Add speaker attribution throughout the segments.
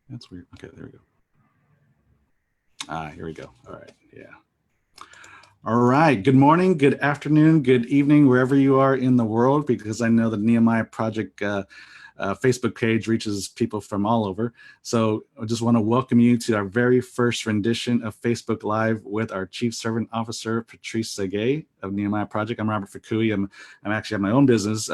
Speaker 1: That's weird. Okay, there we go. Ah, here we go. All right. Yeah. All right. Good morning, good afternoon, good evening, wherever you are in the world, because I know the Nehemiah Project Facebook page reaches people from all over. So I just want to welcome you to our very first rendition of Facebook Live with our Chief Servant Officer, Patrice Segay of Nehemiah Project. I'm Robert Fukui. I'm actually have my own business,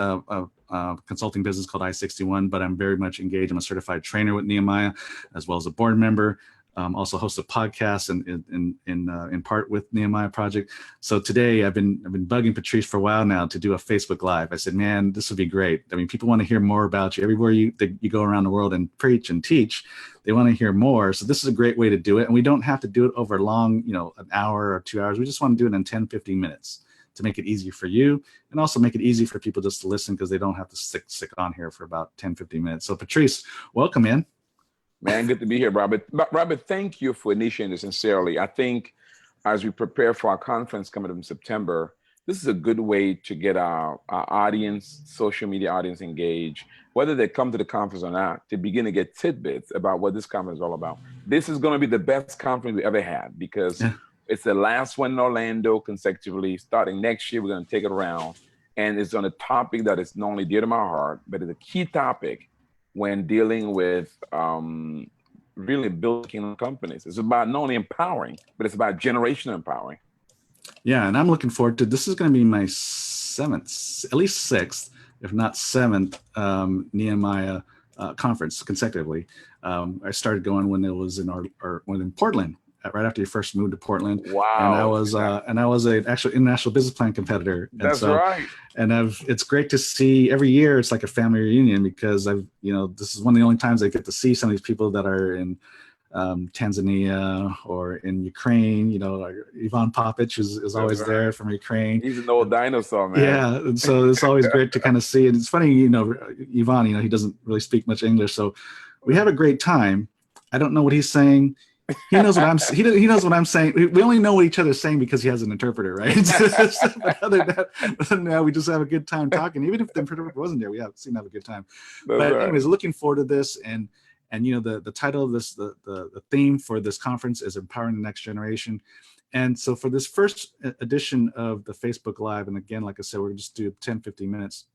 Speaker 1: consulting business called I-61, but I'm very much engaged. I'm a certified trainer with Nehemiah, as well as a board member. Also host a podcast in part with Nehemiah Project. So today I've been bugging Patrice for a while now to do a Facebook Live. I said, man, this would be great. I mean, people want to hear more about you. Everywhere you go around the world and preach and teach, they want to hear more. So this is a great way to do it. And we don't have to do it over long, an hour or 2 hours. We just want to do it in 10, 15 minutes to make it easy for you and also make it easy for people just to listen, because they don't have to stick on here for about 10, 15 minutes. So Patrice, welcome in.
Speaker 2: Man, good to be here, Robert. Robert, thank you for initiating this sincerely. I think as we prepare for our conference coming up in September, this is a good way to get our audience, social media audience engaged, whether they come to the conference or not, to begin to get tidbits about what this conference is all about. This is going to be the best conference we ever had, because it's the last one in Orlando consecutively. Starting next year, we're going to take it around. And it's on a topic that is not only dear to my heart, but it's a key topic when dealing with really building companies. It's about not only empowering, but it's about generational empowering.
Speaker 1: Yeah, and I'm looking forward to, this is going to be my seventh, at least sixth, if not seventh, Nehemiah conference consecutively. I started going when it was in Portland, right after you first moved to Portland.
Speaker 2: Wow.
Speaker 1: And I was an actual international business plan competitor.
Speaker 2: That's right.
Speaker 1: And it's great to see every year. It's like a family reunion, because this is one of the only times I get to see some of these people that are in Tanzania or in Ukraine. Ivan Popic is always there from Ukraine.
Speaker 2: He's an old dinosaur, man.
Speaker 1: Yeah, and so it's always great to kind of see. And it's funny, Ivan, he doesn't really speak much English, so we have a great time. I don't know what he's saying. He knows what he knows what I'm saying. We only know what each other's saying because he has an interpreter, right? But other than that, we just have a good time talking. Even if the interpreter wasn't there, we seem to have a good time. Anyways, looking forward to this, and the title of this, the theme for this conference is Empowering the Next Generation. And so for this first edition of the Facebook Live, and again, like I said, we're going to just do 10, 15 minutes.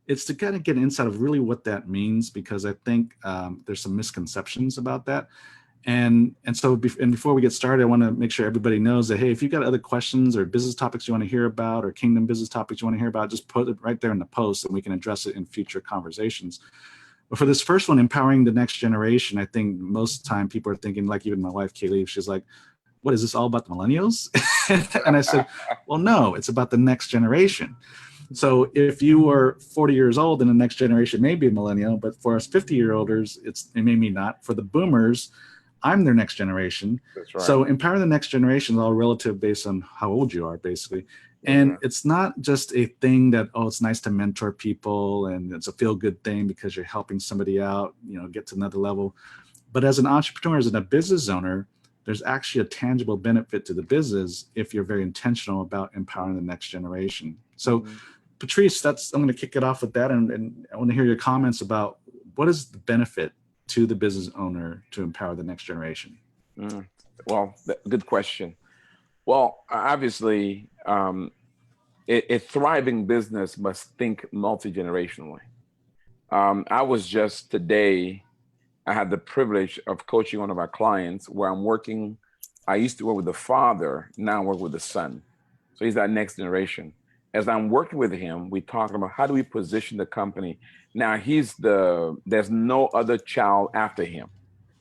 Speaker 1: It's to kind of get an insight of really what that means, because I think there's some misconceptions about that. And so before we get started, I want to make sure everybody knows that, hey, if you've got other questions or business topics you want to hear about, or kingdom business topics you want to hear about, just put it right there in the post and we can address it in future conversations. But for this first one, Empowering the Next Generation, I think most of the time people are thinking, like even my wife, Kaylee, she's like, what is this all about, the millennials? And I said, well, no, it's about the next generation. So if you are 40 years old, then the next generation may be a millennial, but for us 50-year-olders, it may be not. For the boomers, I'm their next generation.
Speaker 2: That's right.
Speaker 1: So empowering the next generation is all relative based on how old you are, basically. And it's not just a thing that, it's nice to mentor people and it's a feel-good thing because you're helping somebody out, get to another level. But as an entrepreneur, as a business owner, there's actually a tangible benefit to the business if you're very intentional about empowering the next generation. So Patrice, I'm going to kick it off with that. And I want to hear your comments about what is the benefit to the business owner to empower the next generation?
Speaker 2: Well, good question. Well, obviously, a thriving business must think multi-generationally. I was just today, I had the privilege of coaching one of our clients where I used to work with the father, now I work with the son. So he's that next generation. As I'm working with him, we talk about how do we position the company. Now there's no other child after him.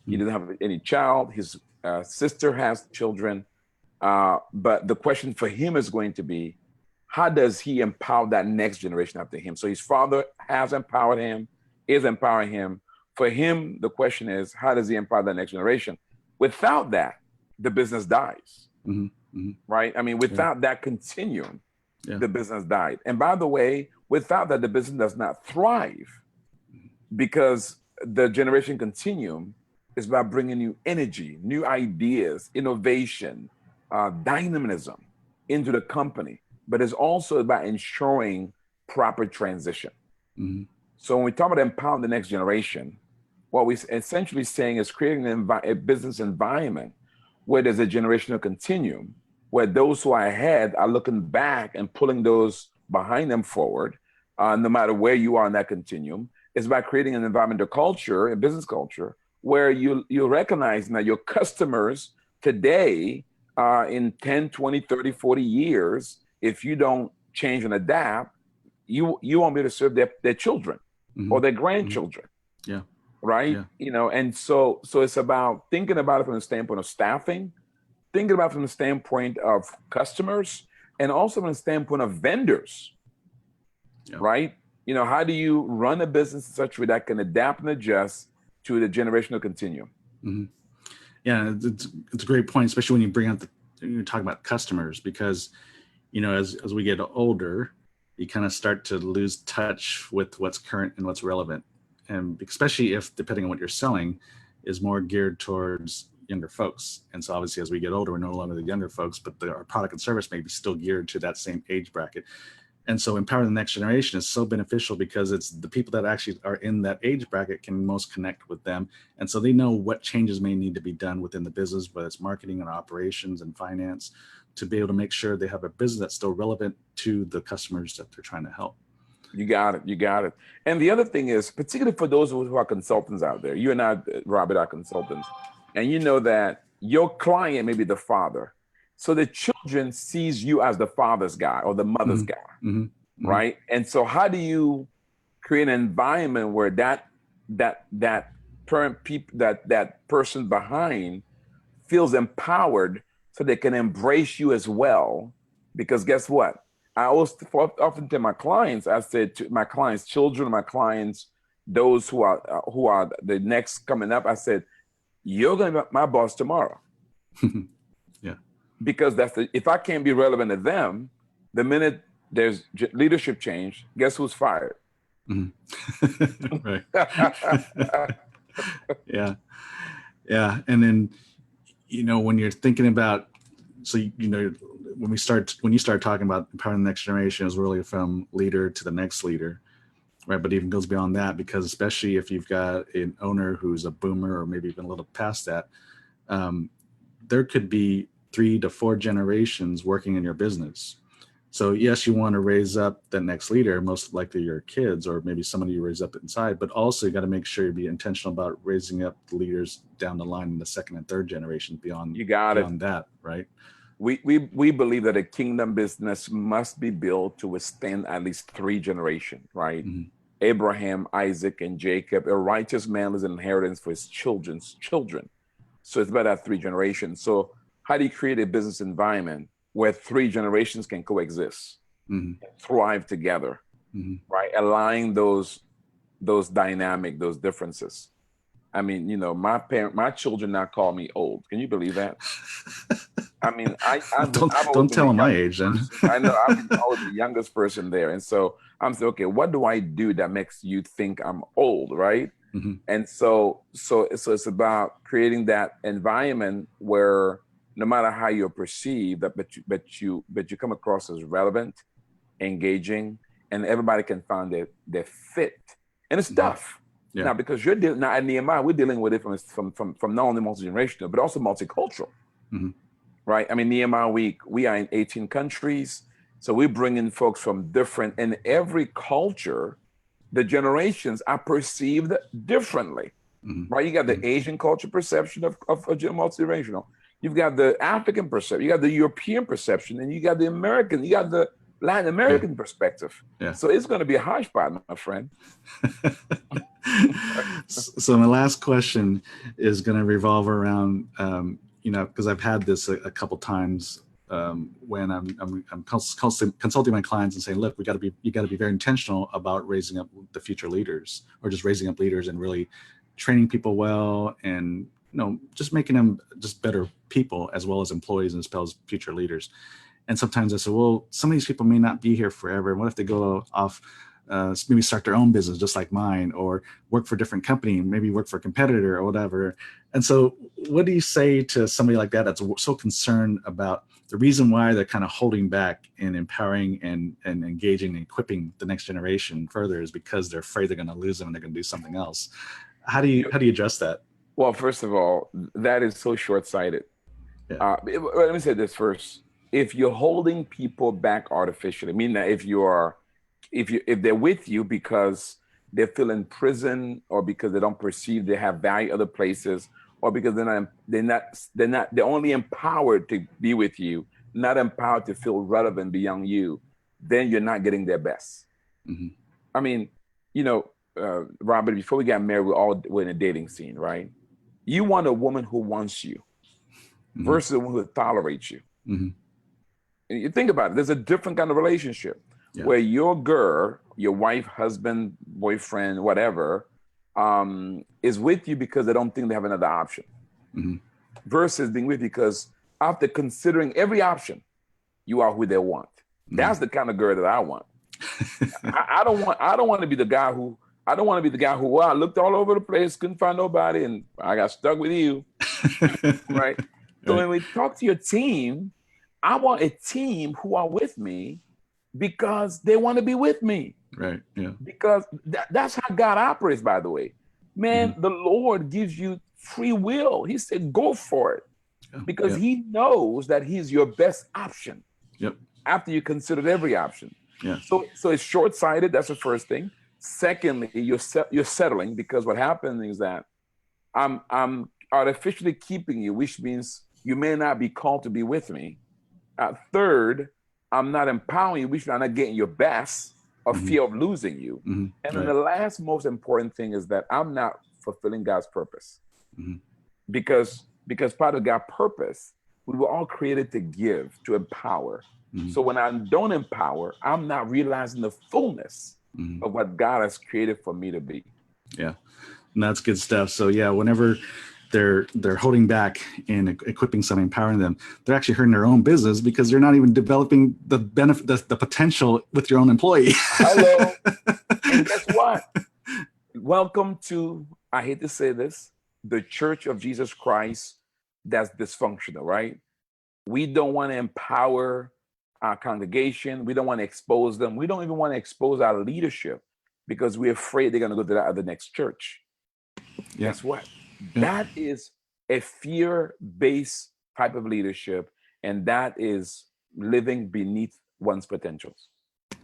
Speaker 2: He doesn't have any child. His sister has children. But the question for him is going to be, how does he empower that next generation after him? So his father has empowered him, is empowering him. For him, the question is, how does he empower that next generation? Without that, the business dies, right? I mean, without that continuum, the business died. And by the way, without that, the business does not thrive, because the generation continuum is about bringing new energy, new ideas, innovation, dynamism into the company, but it's also about ensuring proper transition. So when we talk about empowering the next generation, what we're essentially saying is creating a business environment where there's a generational continuum, where those who are ahead are looking back and pulling those behind them forward, no matter where you are in that continuum. Is by creating an environmental culture, a business culture, where you recognize that your customers today, in 10, 20, 30, 40 years, if you don't change and adapt, you won't be able to serve their children or their grandchildren.
Speaker 1: Yeah.
Speaker 2: Right.
Speaker 1: Yeah.
Speaker 2: And so it's about thinking about it from the standpoint of staffing, thinking about it from the standpoint of customers, and also from the standpoint of vendors.
Speaker 1: Yeah.
Speaker 2: Right. How do you run a business in such a way that can adapt and adjust to the generational continuum?
Speaker 1: Yeah, it's a great point, especially when you bring up you're talking about customers, because as we get older, you kind of start to lose touch with what's current and what's relevant, and especially if, depending on what you're selling, is more geared towards younger folks. And so obviously as we get older, we're no longer the younger folks, but our product and service may be still geared to that same age bracket. And so empowering the next generation is so beneficial, because it's the people that actually are in that age bracket can most connect with them. And so they know what changes may need to be done within the business, whether it's marketing and operations and finance, to be able to make sure they have a business that's still relevant to the customers that they're trying to help.
Speaker 2: You got it. And the other thing is, particularly for those who are consultants out there, you and I, Robert, are consultants, and you know that your client may be the father. So the children sees you as the father's guy or the mother's guy, right? And so how do you create an environment where that person behind feels empowered, so they can embrace you as well? Because guess what? I often tell my clients, I said to my clients' children, my clients, those who are the next coming up, I said, you're going to be my boss tomorrow.
Speaker 1: Yeah.
Speaker 2: Because if I can't be relevant to them, the minute there's leadership change, guess who's fired?
Speaker 1: Right. Yeah. Yeah. And then, when you're thinking about, so, when you start talking about empowering the next generation, is really from leader to the next leader, right? But even goes beyond that, because especially if you've got an owner who's a boomer, or maybe even a little past that, there could be 3 to 4 generations working in your business. So yes, you want to raise up the next leader, most likely your kids, or maybe somebody you raise up inside, but also you got to make sure you be intentional about raising up the leaders down the line in the 2nd and 3rd generation beyond that, right?
Speaker 2: We believe that a kingdom business must be built to withstand at least 3 generations, right? Abraham, Isaac, and Jacob. A righteous man is an inheritance for his children's children. So it's about that 3 generations. So how do you create a business environment where 3 generations can coexist, and thrive together, right? Aligning those dynamic, those differences. I mean, my children now call me old. Can you believe that? I mean,
Speaker 1: don't tell them my age then.
Speaker 2: I know I'm always the youngest person there. And so I'm saying, okay, what do I do that makes you think I'm old, right? And so it's about creating that environment where no matter how you're perceived, but you come across as relevant, engaging, and everybody can find their fit. And it's tough. Yeah. Now, because you're dealing now at Nehemiah, we're dealing with it from not only multi-generational, but also multicultural. Right? I mean, Nehemiah Week, we are in 18 countries. So we bring in folks from different, in every culture, the generations are perceived differently, right? You got the Asian culture perception of multi-generational. You've got the African perception, you got the European perception, and you got the American, you got the Latin American perspective. Yeah. So it's going to be a hodgepodge, my friend.
Speaker 1: So my last question is going to revolve around, because I've had this a couple times when I'm consulting my clients and saying, look, you got to be very intentional about raising up the future leaders, or just raising up leaders and really training people well, and just making them just better people as well as employees and as well as future leaders. And sometimes I say, well, some of these people may not be here forever. What if they go off, maybe start their own business just like mine, or work for a different company, maybe work for a competitor or whatever. And so what do you say to somebody like that that's so concerned about the reason why they're kind of holding back in empowering and engaging and equipping the next generation further is because they're afraid they're going to lose them and they're going to do something else? How do you address that?
Speaker 2: Well, first of all, that is so short-sighted.
Speaker 1: Yeah.
Speaker 2: Let me say this first. If you're holding people back artificially, meaning that if they're with you because they feel in prison, or because they don't perceive they have value other places, or because they're only empowered to be with you, not empowered to feel relevant beyond you, then you're not getting their best.
Speaker 1: Mm-hmm.
Speaker 2: I mean, Robert, before we got married, we're in a dating scene, right? You want a woman who wants you versus a woman who tolerates you.
Speaker 1: Mm-hmm.
Speaker 2: And you think about it, there's a different kind of relationship where your girl, your wife, husband, boyfriend, whatever, is with you because they don't think they have another option, versus being with you because after considering every option, you are who they want. That's the kind of girl that I want. I don't want to be the guy who, well, I looked all over the place, couldn't find nobody, and I got stuck with you. Right? So when we talk to your team, I want a team who are with me because they want to be with me.
Speaker 1: Right. Yeah.
Speaker 2: Because that's how God operates, by the way. Man, the Lord gives you free will. He said, go for it. Because he knows that he's your best option.
Speaker 1: Yep.
Speaker 2: After you considered every option.
Speaker 1: Yeah.
Speaker 2: So it's short-sighted. That's the first thing. Secondly, you're settling, because what happens is that I'm artificially keeping you, which means you may not be called to be with me. Third, I'm not empowering you, which means I'm not getting your best, of fear of losing you. And then the last most important thing is that I'm not fulfilling God's purpose. Because part of God's purpose, we were all created to give, to empower. So when I don't empower, I'm not realizing the fullness of what God has created for me to be.
Speaker 1: Yeah, and that's good stuff. So yeah, whenever they're holding back in equipping somebody, empowering them, they're actually hurting their own business because they're not even developing the benefit, the potential with your own employee.
Speaker 2: Hello. And guess what? Welcome to, I hate to say this, the Church of Jesus Christ that's dysfunctional, right? We don't want to empower our congregation. We don't want to expose them. We don't even want to expose our leadership because we're afraid they're going to go to that other next church. Yeah. Guess what? Yeah. That is a fear-based type of leadership, and that is living beneath one's potentials.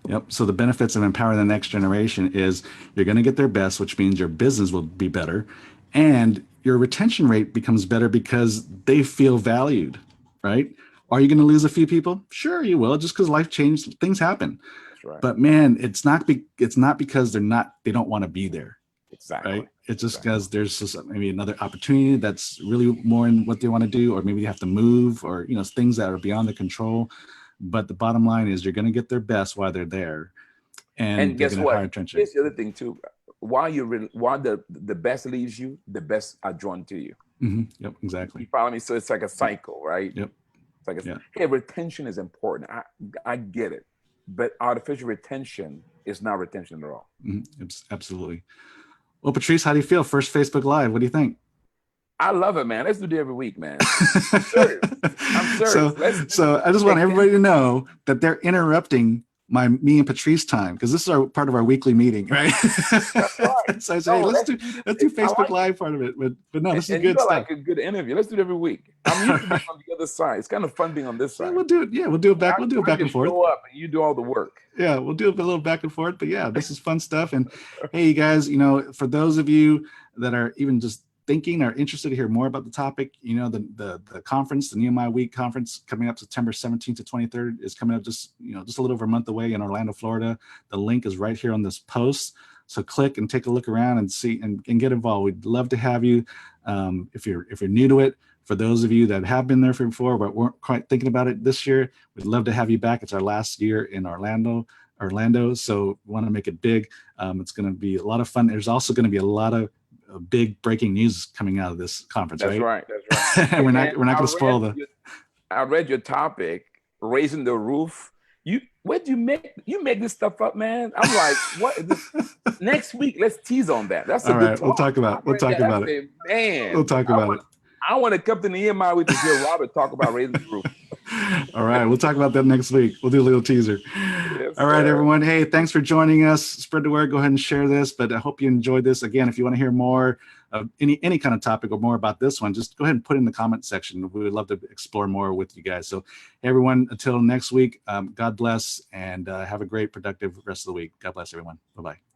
Speaker 1: Yep. So the benefits of empowering the next generation is you're going to get their best, which means your business will be better, and your retention rate becomes better because they feel valued, right? Are you going to lose a few people? Sure, you will, just because life changed, things happen. That's right. But man, it's not because they don't want to be there. Exactly. Right? It's just because there's just maybe another opportunity that's really more in what they want to do, or maybe they have to move, or things that are beyond their control. But the bottom line is you're going to get their best while they're there. And guess what?
Speaker 2: Here's the other thing too. While the best leaves you, the best are drawn to you.
Speaker 1: Yep, exactly.
Speaker 2: You follow me? So it's like a cycle, right?
Speaker 1: Yep.
Speaker 2: It's like hey, retention is important. I get it, but artificial retention is not retention at all.
Speaker 1: Absolutely. Well, Patrice, how do you feel? First Facebook Live. What do you think?
Speaker 2: I love it, man. Let's do it every week, man. I'm serious.
Speaker 1: So I just want everybody to know that they're interrupting me and Patrice time, because this is part of our weekly meeting, right? That's right. So I say, hey, let's do Facebook Live part of it. But no, this is good stuff.
Speaker 2: Like a good interview. Let's do it every week. I'm used to being on the other side. It's kind of fun being on this side.
Speaker 1: Yeah, we'll do it back and forth.
Speaker 2: Show up and you do all the work.
Speaker 1: Yeah, we'll do a little back and forth. But yeah, this is fun stuff. And hey, you guys, for those of you that are even just thinking or interested to hear more about the topic, the conference, the Nehemiah Week conference coming up September 17th to 23rd is coming up just a little over a month away in Orlando, Florida. The link is right here on this post. So click and take a look around and see and get involved. We'd love to have you. If you're new to it, for those of you that have been there before but weren't quite thinking about it this year, we'd love to have you back. It's our last year in Orlando. So we want to make it big. It's going to be a lot of fun. There's also going to be a lot of big breaking news coming out of this conference.
Speaker 2: That's right.
Speaker 1: And we're not going to spoil
Speaker 2: I read your topic, raising the roof. Where'd you make this stuff up, man? I'm like, what is this? Next week, let's tease on that. That's a good talk.
Speaker 1: We'll talk about it.
Speaker 2: Man,
Speaker 1: we'll talk about it.
Speaker 2: I want to come to Nehemiah with to hear Robert talk about raising the roof.
Speaker 1: All right. We'll talk about that next week. We'll do a little teaser.
Speaker 2: Yes,
Speaker 1: All right,
Speaker 2: sir.
Speaker 1: everyone. Hey, thanks for joining us. Spread the word. Go ahead and share this. But I hope you enjoyed this. Again, if you want to hear more of any kind of topic or more about this one, just go ahead and put it in the comment section. We would love to explore more with you guys. So everyone, until next week, God bless and have a great, productive rest of the week. God bless everyone. Bye-bye.